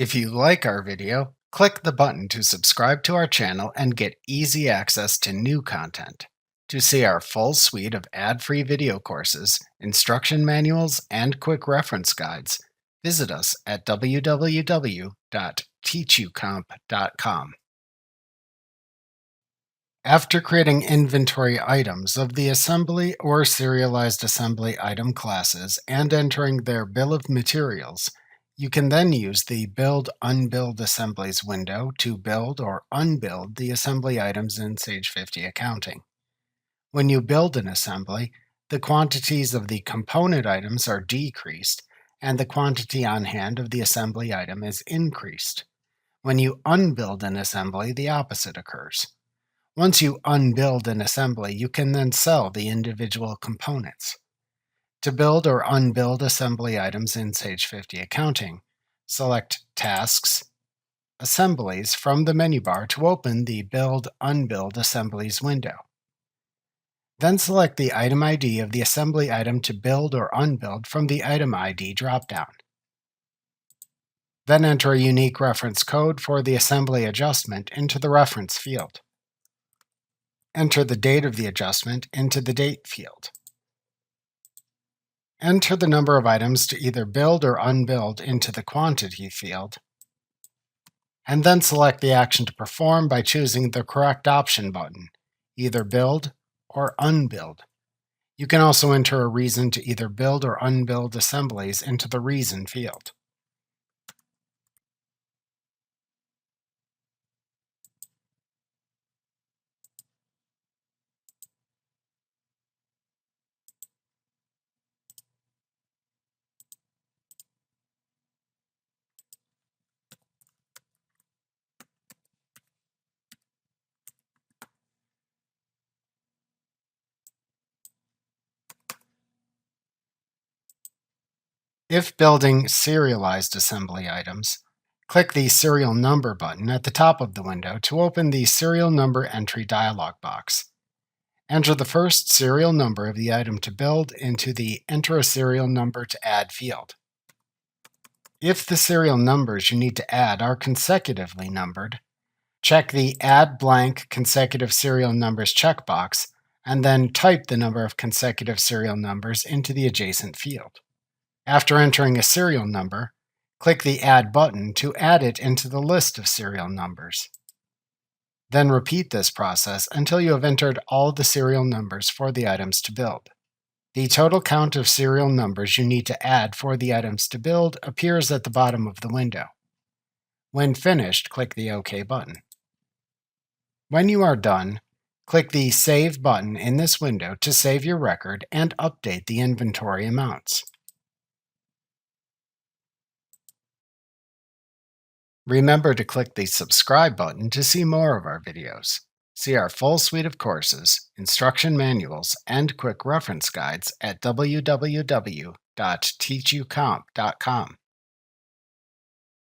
If you like our video, click the button to subscribe to our channel and get easy access to new content. To see our full suite of ad-free video courses, instruction manuals, and quick reference guides, visit us at www.teachucomp.com. After creating inventory items of the assembly or serialized assembly item classes and entering their bill of materials, you can then use the Build Unbuild Assemblies window to build or unbuild the assembly items in Sage 50 Accounting. When you build an assembly, the quantities of the component items are decreased, and the quantity on hand of the assembly item is increased. When you unbuild an assembly, the opposite occurs. Once you unbuild an assembly, you can then sell the individual components. To build or unbuild assembly items in Sage 50 Accounting, select Tasks, Assemblies from the menu bar to open the Build Unbuild Assemblies window. Then select the item ID of the assembly item to build or unbuild from the Item ID dropdown. Then enter a unique reference code for the assembly adjustment into the reference field. Enter the date of the adjustment into the Date field. Enter the number of items to either build or unbuild into the Quantity field, and then select the action to perform by choosing the correct option button, either Build or Unbuild. You can also enter a reason to either build or unbuild assemblies into the Reason field. If building serialized assembly items, click the Serial Number button at the top of the window to open the Serial Number Entry dialog box. Enter the first serial number of the item to build into the Enter a Serial Number to Add field. If the serial numbers you need to add are consecutively numbered, check the Add Blank Consecutive Serial Numbers checkbox and then type the number of consecutive serial numbers into the adjacent field. After entering a serial number, click the Add button to add it into the list of serial numbers. Then repeat this process until you have entered all the serial numbers for the items to build. The total count of serial numbers you need to add for the items to build appears at the bottom of the window. When finished, click the OK button. When you are done, click the Save button in this window to save your record and update the inventory amounts. Remember to click the subscribe button to see more of our videos. See our full suite of courses, instruction manuals, and quick reference guides at www.teachucomp.com.